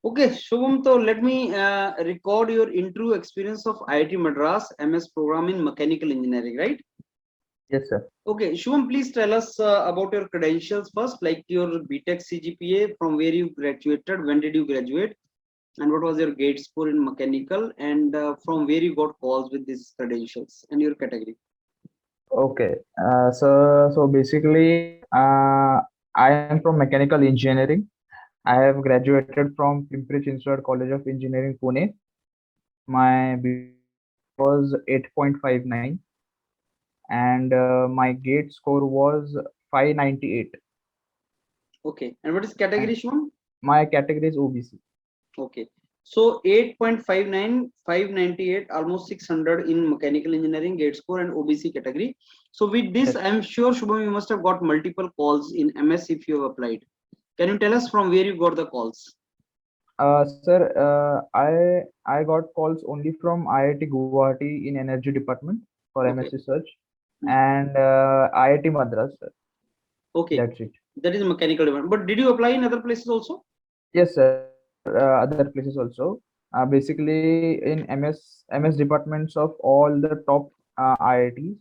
Okay, Shubham, so let me record your intro experience of IIT Madras MS program in mechanical engineering, right? Yes, sir. Okay, Shubham, please tell us about your credentials first, like your BTech CGPA, from where you graduated, when did you graduate, and what was your gate score in mechanical, and from where you got calls with these credentials and your category. Okay. So basically, I am from mechanical engineering. I have graduated from Pimpri Chinchwad College of Engineering, Pune. My was 8.59, and my gate score was 598. Okay, and what is category, And Shubham? my category is OBC. Okay. So 8.59, 598, almost 600 in mechanical engineering gate score and OBC category. So with this, Yes. I'm sure Shubham, you must have got multiple calls in MS if you have applied. Can you tell us from where you got the calls? Sir, I got calls only from IIT Guwahati in Energy Department for Okay. MS Research Hmm. and IIT Madras, sir. Okay. That's it. That is mechanical department. But did you apply in other places also? Yes, sir. Other places also. Basically, in MS departments of all the top IITs,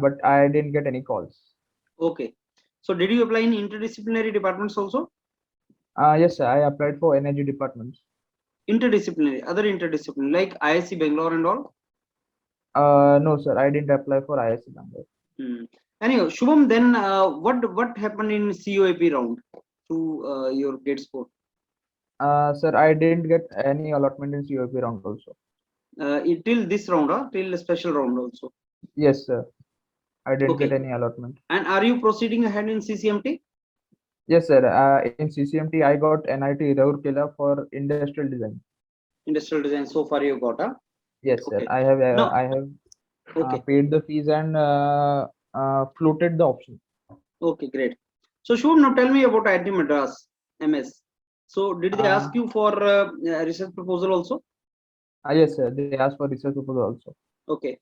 but I didn't get any calls. Okay. So did you apply in interdisciplinary departments also? Yes, sir. I applied for energy departments. Interdisciplinary, other interdisciplinary, like ISC Bangalore and all? No, sir. I didn't apply for IIC number. Hmm. Anyhow, Shubham, then what happened in COAP round to your gate score? Sir, I didn't get any allotment in COP round also. Till this round, till special round also. Yes, sir. I didn't get Okay. any allotment. And are you proceeding ahead in CCMT? Yes, sir. In CCMT, I got NIT Rourkela for industrial design. Industrial design. So far you got, Yes, sir. okay. I Now, have okay, paid the fees and floated the option. okay, great. So Shubham, now tell me about IIT Madras MS. So did they Uh, ask you for research proposal also? yes, sir. They asked for research proposal also. Okay.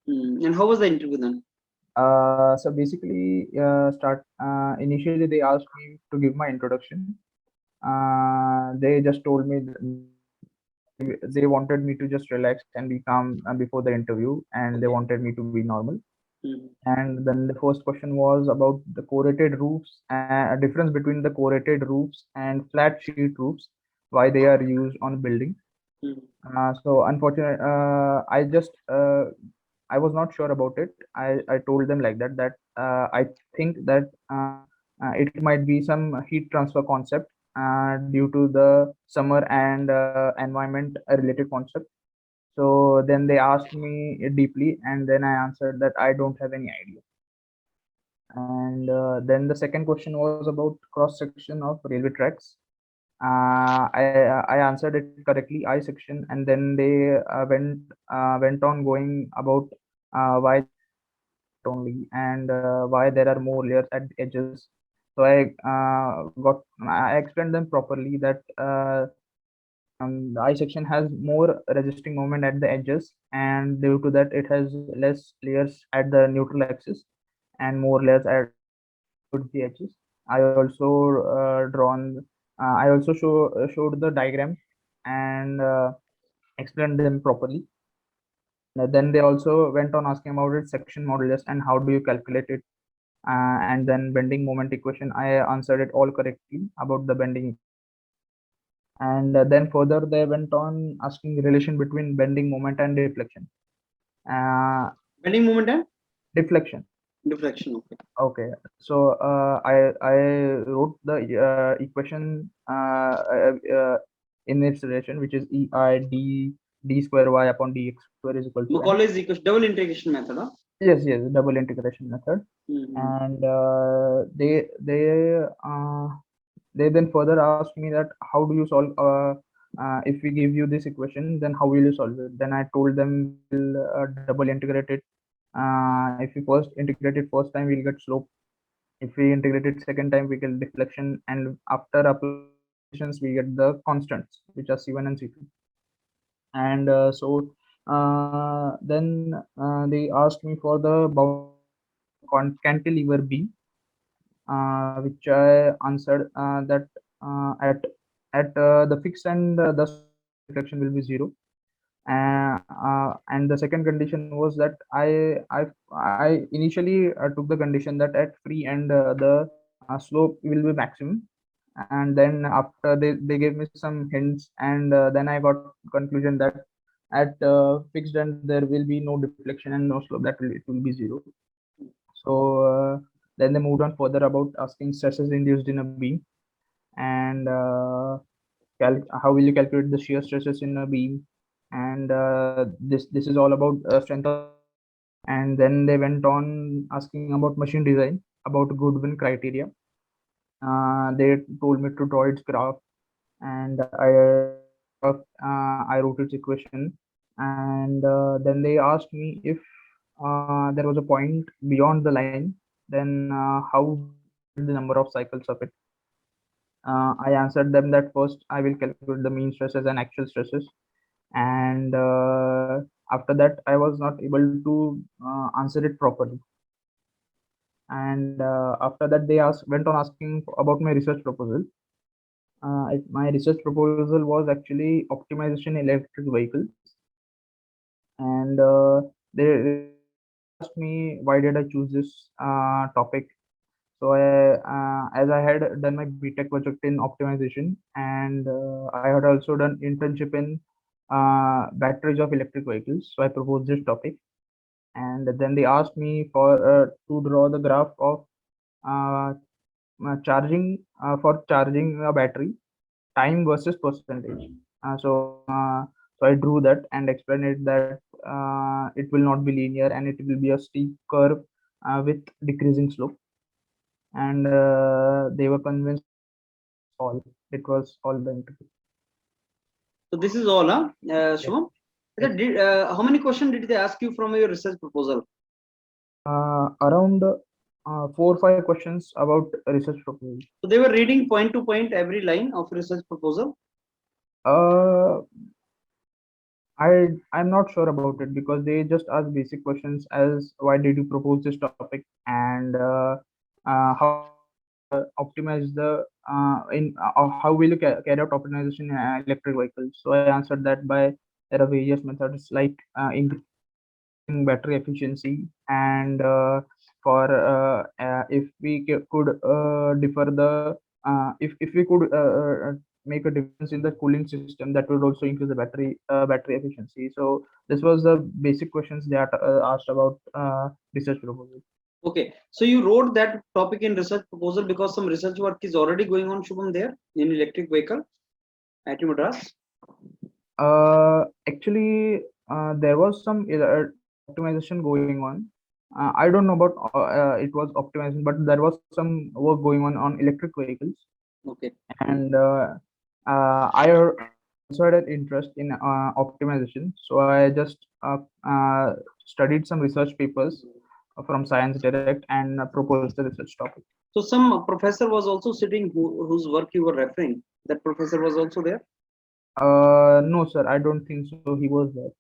And how was the interview then? So basically, initially they asked me to give my introduction. They just told me they wanted me to just relax and be calm before the interview, and they Okay. wanted me to be normal. Hmm. And then the first question was about the corrugated roofs, a difference between the corrugated roofs and flat sheet roofs, why they are used on buildings. Hmm. So unfortunately, I was not sure about it. I told them like that I think that it might be some heat transfer concept due to the summer and environment related concept. So then they asked me deeply, and then I answered that I don't have any idea. And then the second question was about cross section of railway tracks. I answered it correctly, I section, and then they went on going about why only and why there are more layers at the edges. So I explained them properly that the I section has more resisting moment at the edges, and due to that it has less layers at the neutral axis and more layers at the edges. I also I also showed the diagram and explained them properly. Then they also went on asking about its section modulus and how do you calculate it. And then bending moment equation, I answered it all correctly about the bending. And then further they went on asking relation between bending moment and deflection. Uh, Bending moment and Deflection. deflection. Okay. Okay, so I wrote the equation in its relation, which is d square y upon dx square is equal to m. Macaulay's equation, double integration method. Yes, double integration method. Mm-hmm. And uh, they then further asked me that how do you solve if we give you this equation, then how will you solve it? Then I told them we'll double integrate it. If we first integrate it first time, we'll get slope. If we integrate it second time, we get deflection, and after applications, we get the constants, which are C1 and C2. And then they asked me for the cantilever beam, which I answered that at at the fixed and the reflection will be 0. And the second condition was that I initially took the condition that at free and the slope will be maximum, and then after they gave me some hints, and then I got conclusion that at fixed end there will be no deflection and no slope, that it will be 0. So then they moved on further about asking stresses induced in a beam, and how will you calculate the shear stresses in a beam, and this is all about strength of. And then they went on asking about machine design, about Goodwin criteria. They told me to draw its graph, and I wrote its equation, and then they asked me if there was a point beyond the line, then how the number of cycles of it. I answered them that first I will calculate the mean stresses and actual stresses, and after that I was not able to answer it properly. And after that they went on asking about my research proposal. My research proposal was actually optimization in electric vehicles, and they asked me why did I choose this topic. So as I had done my BTech project in optimization, and I had also done internship in batteries of electric vehicles, so I proposed this topic. And then they asked me for to draw the graph of uh, charging for charging a battery, time versus percentage. So I drew that and explained it that it will not be linear and it will be a steep curve with decreasing slope. And they were convinced all. It was all the interview. So this is all, huh? Yes. Shubham? Yes. How many questions did they ask you from your research proposal? Around 4 or 5 questions about research proposal. So they were reading point to point every line of research proposal. Uh, I'm not sure about it because they just ask basic questions as why did you propose this topic, and how optimize the how will you carry out optimization in electric vehicles. So I answered that by there are various methods like increasing battery efficiency, and for if we could differ the if we could make a difference in the cooling system, that would also increase the battery efficiency. So this was the basic questions they asked about research proposal. Okay, so you wrote that topic in research proposal because some research work is already going on, Shubham, there in electric vehicle at Madras. Actually, there was some optimization going on. I don't know about it was optimization, but there was some work going on electric vehicles. Okay. And I also had an interest in optimization, so I just studied some research papers from Science Direct and proposed the research topic. So some professor was also sitting whose work you were referring. That professor was also there? No, sir, I don't think so. He was there.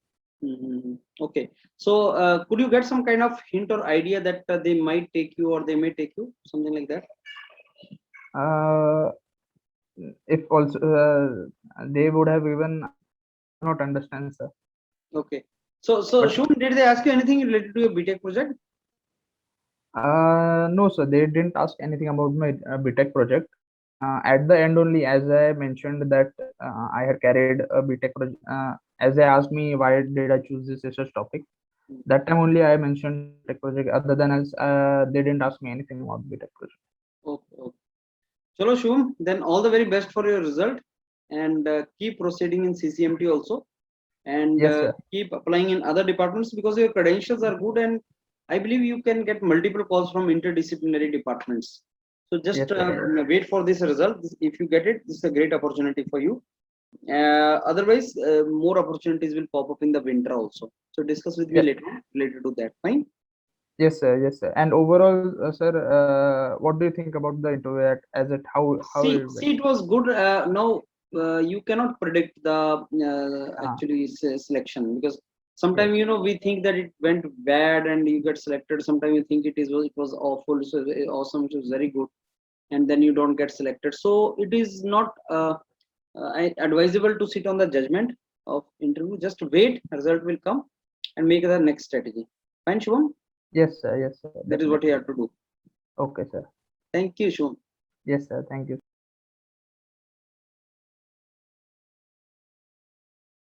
Okay. So could you get some kind of hint or idea that they might take you or they may take you, something like that? If also they would have even not understand, sir. Okay. So Shubham, did they ask you anything related to your BTech project? No, sir, they didn't ask anything about my BTech project. At the end only, as I mentioned that I had carried a BTech project, as they asked me why did I choose this research topic, that time only I mentioned BTech project. Other than else, they didn't ask me anything about BTech project. Okay. Okay. Chalo, Shubham, then all the very best for your result, and keep proceeding in CCMT also, and Yes, keep applying in other departments because your credentials are good, and I believe you can get multiple calls from interdisciplinary departments. So just yes, wait for this result. If you get it, this is a great opportunity for you. Otherwise, more opportunities will pop up in the winter also. So discuss with me yes. later related to that. Fine. Yes, sir. Yes, sir. And overall, sir, what do you think about the interview? As it how See, it went? it was good. Now you cannot predict the Ah, actually selection because yes, sometimes we think that it went bad and you get selected. Sometimes you think it was awful, so awesome, it was very good, and then you don't get selected. So it is not I advisable to sit on the judgment of interview. Just wait, result will come, and make the next strategy. Fine, Shubham? Yes, sir. Yes, sir. That is what you Definitely. have to do. Okay, sir. Thank you, Shubham. Yes, sir. Thank you.